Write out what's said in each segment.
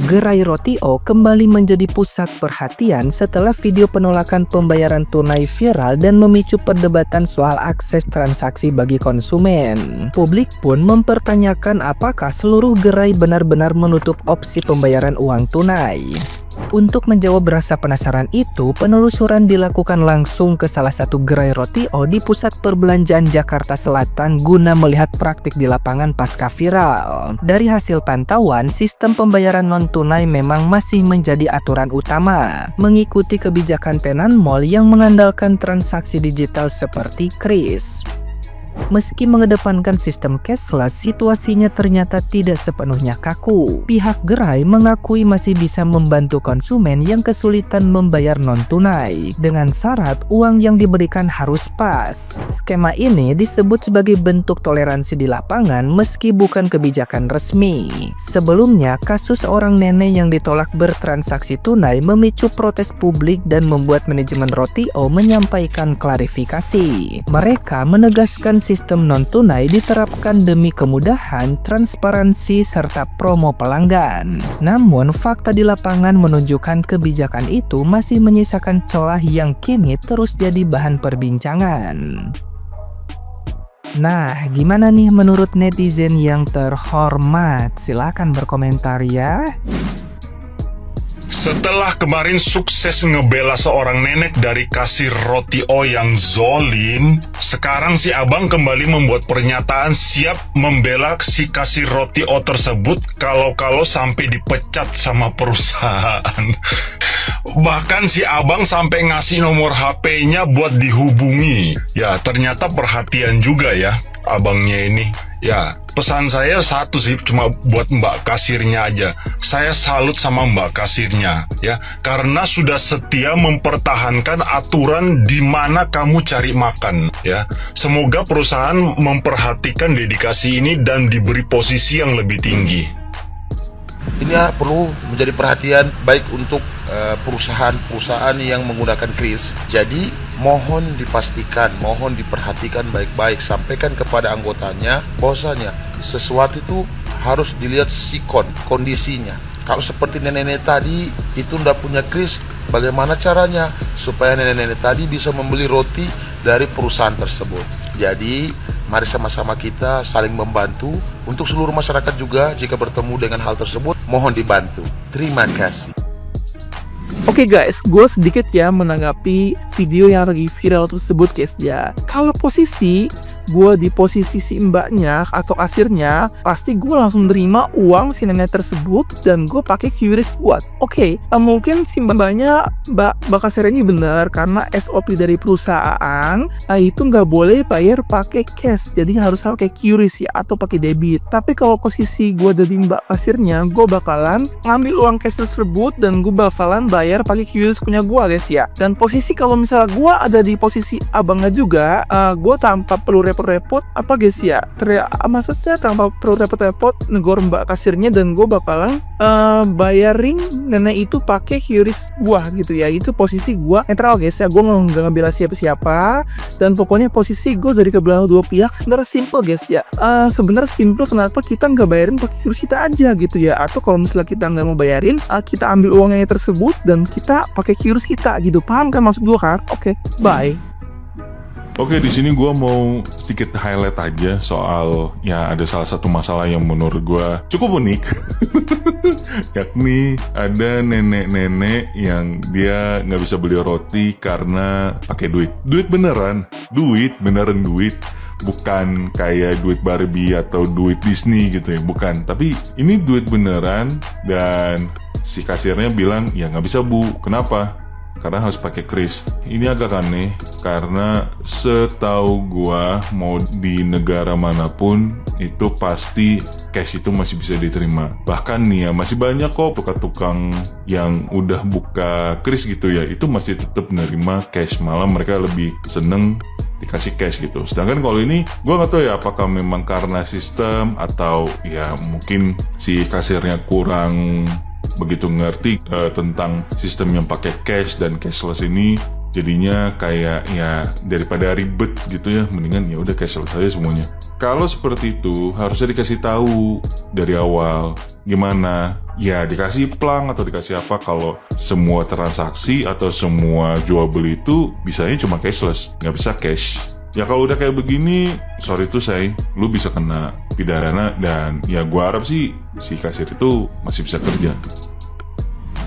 Gerai Roti O kembali menjadi pusat perhatian setelah video penolakan pembayaran tunai viral dan memicu perdebatan soal akses transaksi bagi konsumen. Publik pun mempertanyakan apakah seluruh gerai benar-benar menutup opsi pembayaran uang tunai. Untuk menjawab rasa penasaran itu, penelusuran dilakukan langsung ke salah satu gerai Roti O di Pusat Perbelanjaan Jakarta Selatan guna melihat praktik di lapangan pasca viral. Dari hasil pantauan, sistem pembayaran non-tunai memang masih menjadi aturan utama, mengikuti kebijakan tenan mall yang mengandalkan transaksi digital seperti kris. Meski mengedepankan sistem cashless, situasinya ternyata tidak sepenuhnya kaku. Pihak gerai mengakui masih bisa membantu konsumen yang kesulitan membayar non-tunai, dengan syarat uang yang diberikan harus pas. Skema ini disebut sebagai bentuk toleransi di lapangan meski bukan kebijakan resmi. Sebelumnya, kasus seorang nenek yang ditolak bertransaksi tunai memicu protes publik dan membuat manajemen Roti O menyampaikan klarifikasi. Mereka menegaskan sistem non-tunai diterapkan demi kemudahan, transparansi, serta promo pelanggan. Namun, fakta di lapangan menunjukkan kebijakan itu masih menyisakan celah yang kini terus jadi bahan perbincangan. Nah, gimana nih menurut netizen yang terhormat? Silakan berkomentar ya. Setelah kemarin sukses ngebela seorang nenek dari kasir Roti O yang zolim, sekarang si abang kembali membuat pernyataan siap membela si kasir Roti O tersebut kalau sampai dipecat sama perusahaan. Bahkan si abang sampai ngasih nomor HP-nya buat dihubungi. Ya, ternyata perhatian juga ya abangnya ini. Ya, pesan saya satu sih, cuma buat mbak kasirnya aja. Saya salut sama mbak kasirnya ya, karena sudah setia mempertahankan aturan di mana kamu cari makan ya. Semoga perusahaan memperhatikan dedikasi ini dan diberi posisi yang lebih tinggi. Ini perlu menjadi perhatian baik untuk perusahaan-perusahaan yang menggunakan kris. Jadi mohon dipastikan, mohon diperhatikan baik-baik, sampaikan kepada anggotanya bahwasanya sesuatu itu harus dilihat sikon, kondisinya. Kalau seperti nenek-nenek tadi itu tidak punya kris, bagaimana caranya supaya nenek-nenek tadi bisa membeli roti dari perusahaan tersebut. Jadi mari sama-sama kita saling membantu. Untuk seluruh masyarakat juga, jika bertemu dengan hal tersebut, mohon dibantu. Terima kasih. Oke guys, gue sedikit ya menanggapi video yang lagi viral tersebut guys ya. Kalau posisi gue di posisi si mbaknya atau kasirnya, pasti gue langsung terima uang si nenek tersebut dan gue pakai QRIS buat. Oke, mungkin si mbaknya, mbak kasir ini benar karena SOP dari perusahaan itu nggak boleh bayar pakai cash, jadi harus pakai QRIS ya atau pakai debit. Tapi kalau posisi gue dari mbak kasirnya, gue bakalan ngambil uang cash tersebut dan gue bakalan bayar pakai QRIS punya gue guys ya. Dan posisi kalau misalnya gue ada di posisi abangnya juga, gue tanpa perlu repot-repot apa guys ya, maksudnya tanpa perlu repot-repot negor mbak kasirnya dan gue bakalan bayarin nenek itu pakai QRIS gua gitu ya. Itu posisi gua netral guys ya, gue nggak ngambil siapa-siapa dan pokoknya posisi gue dari kebelah dua pihak sebenarnya simple guys ya. Sebenarnya simple, kenapa kita nggak bayarin pakai QRIS kita aja gitu ya, atau kalau misalnya kita nggak mau bayarin, kita ambil uangnya tersebut dan kita pakai QRIS kita gitu, paham kan maksud gue kan? Oke, bye. Oke, di sini gue mau sedikit highlight aja soal ya ada salah satu masalah yang menurut gue cukup unik, yakni ada nenek-nenek yang dia nggak bisa beli roti karena pakai duit beneran, duit, bukan kayak duit Barbie atau duit Disney gitu ya, bukan. Tapi ini duit beneran dan si kasirnya bilang ya nggak bisa bu, kenapa? Karena harus pakai kris. Ini agak aneh karena setahu gua mau di negara manapun itu pasti cash itu masih bisa diterima. Bahkan nih ya masih banyak kok tukang-tukang yang udah buka kris gitu ya, itu masih tetap menerima cash, malah mereka lebih seneng dikasih cash gitu. Sedangkan kalau ini gua nggak tahu ya apakah memang karena sistem atau ya mungkin si kasirnya kurang begitu ngerti tentang sistem yang pakai cash dan cashless ini, jadinya kayak ya daripada ribet gitu ya, mendingan ya udah cashless aja semuanya. Kalau seperti itu harusnya dikasih tahu dari awal gimana ya dikasih plang atau dikasih apa kalau semua transaksi atau semua jual beli itu bisanya cuma cashless, nggak bisa cash. Ya kalau udah kayak begini, sorry tuh lu bisa kena pidana dan ya gua harap sih si kasir itu masih bisa kerja.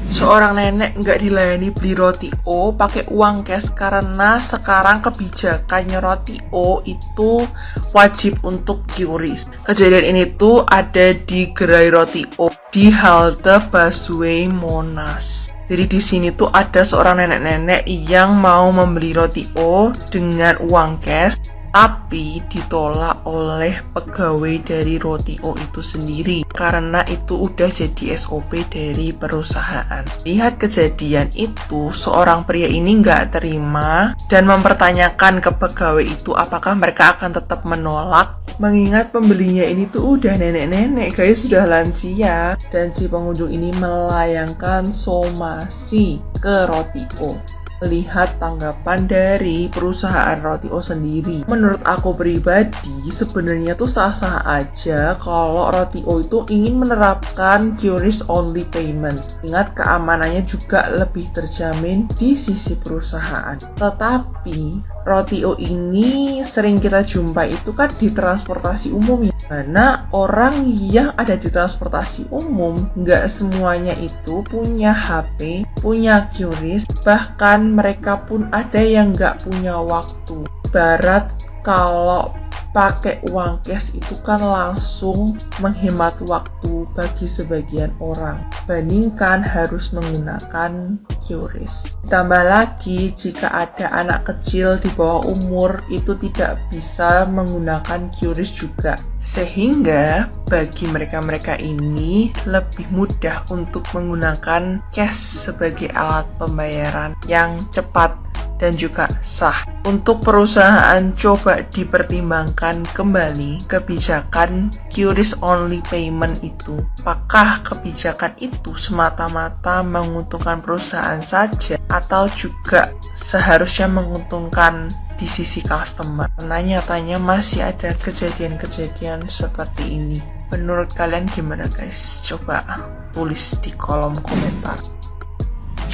Seorang nenek nggak dilayani beli roti O pakai uang cash karena sekarang kebijakannya roti O itu wajib untuk QRIS. Kejadian ini tuh ada di gerai roti O di halte busway Monas. Jadi di sini tuh ada seorang nenek-nenek yang mau membeli roti O dengan uang cash, tapi ditolak oleh pegawai dari roti O itu sendiri karena itu udah jadi SOP dari perusahaan. Lihat kejadian itu, seorang pria ini nggak terima dan mempertanyakan ke pegawai itu apakah mereka akan tetap menolak, mengingat pembelinya ini tuh udah nenek-nenek guys, sudah lansia, dan si pengunjung ini melayangkan somasi ke roti O. Lihat tanggapan dari perusahaan roti O sendiri. Menurut aku pribadi, sebenarnya tuh sah-sah aja kalau roti O itu ingin menerapkan QRIS only payment. Ingat, keamanannya juga lebih terjamin di sisi perusahaan. Tetapi roti O ini sering kita jumpa itu kan di transportasi umum ya. Mana orang yang ada di transportasi umum nggak semuanya itu punya HP, punya QRIS, bahkan mereka pun ada yang nggak punya waktu. Barat kalau pakai uang cash itu kan langsung menghemat waktu bagi sebagian orang, bandingkan harus menggunakan QRIS. Ditambah lagi jika ada anak kecil di bawah umur itu tidak bisa menggunakan QRIS juga, sehingga bagi mereka-mereka ini lebih mudah untuk menggunakan cash sebagai alat pembayaran yang cepat dan juga sah. Untuk perusahaan coba dipertimbangkan kembali kebijakan QRIS only payment itu. Apakah kebijakan itu semata-mata menguntungkan perusahaan saja atau juga seharusnya menguntungkan di sisi customer? Karena nyatanya masih ada kejadian-kejadian seperti ini. Menurut kalian gimana guys? Coba tulis di kolom komentar.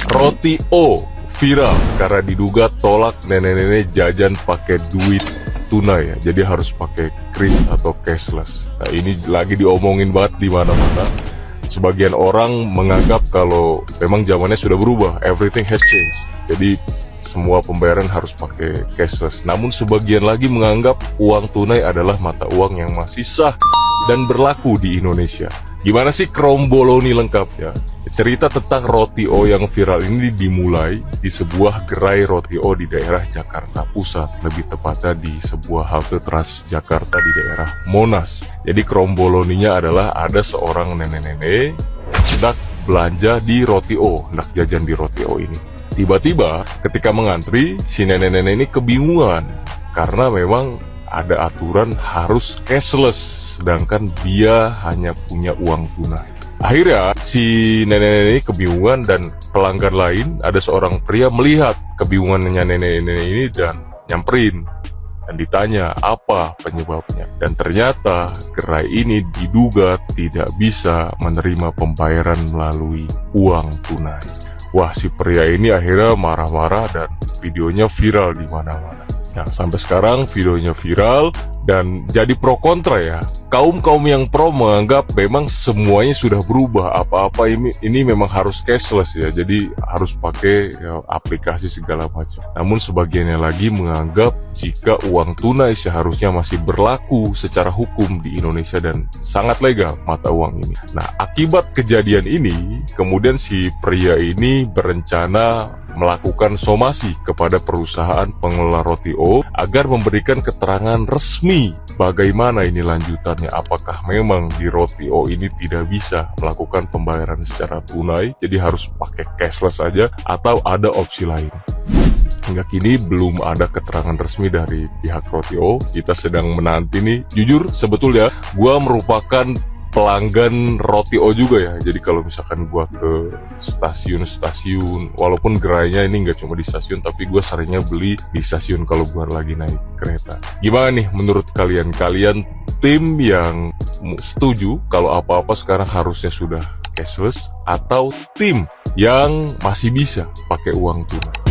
Roti O viral karena diduga tolak nenek-nenek jajan pakai duit tunai ya, jadi harus pakai kris atau cashless. Nah, ini lagi diomongin banget di mana-mana. Sebagian orang menganggap kalau memang zamannya sudah berubah, everything has changed. Jadi semua pembayaran harus pakai cashless. Namun sebagian lagi menganggap uang tunai adalah mata uang yang masih sah dan berlaku di Indonesia. Gimana sih kromboloni lengkapnya? Cerita tentang roti O yang viral ini dimulai di sebuah gerai roti O di daerah Jakarta Pusat, lebih tepatnya di sebuah halte Transjakarta di daerah Monas. Jadi kromboloninya adalah ada seorang nenek-nenek hendak belanja di roti O, hendak jajan di roti O ini. Tiba-tiba ketika mengantri, si nenek-nenek ini kebingungan karena memang ada aturan harus cashless, sedangkan dia hanya punya uang tunai. Akhirnya si nenek-nenek ini kebingungan dan pelanggan lain, ada seorang pria melihat kebingungannya nenek-nenek ini dan nyamperin dan ditanya apa penyebabnya. Dan ternyata gerai ini diduga tidak bisa menerima pembayaran melalui uang tunai. Wah, si pria ini akhirnya marah-marah dan videonya viral di mana-mana. Nah, sampai sekarang videonya viral dan jadi pro kontra ya. Kaum-kaum yang pro menganggap memang semuanya sudah berubah, apa-apa ini memang harus cashless ya, jadi harus pakai ya, aplikasi segala macam. Namun sebagiannya lagi menganggap jika uang tunai seharusnya masih berlaku secara hukum di Indonesia dan sangat legal mata uang ini. Nah, akibat kejadian ini, kemudian si pria ini berencana melakukan somasi kepada perusahaan pengelola roti O agar memberikan keterangan resmi bagaimana ini lanjutannya. Apakah memang di roti O ini tidak bisa melakukan pembayaran secara tunai, jadi harus pakai cashless saja, atau ada opsi lain. Hingga kini belum ada keterangan resmi dari pihak roti O. Kita sedang menanti nih. Jujur sebetulnya gua merupakan pelanggan roti O juga ya. Jadi kalau misalkan gua ke stasiun-stasiun, walaupun gerainya ini nggak cuma di stasiun, tapi gua seringnya beli di stasiun kalau gua lagi naik kereta. Gimana nih menurut kalian? Kalian tim yang setuju kalau apa-apa sekarang harusnya sudah cashless, atau tim yang masih bisa pakai uang tunai.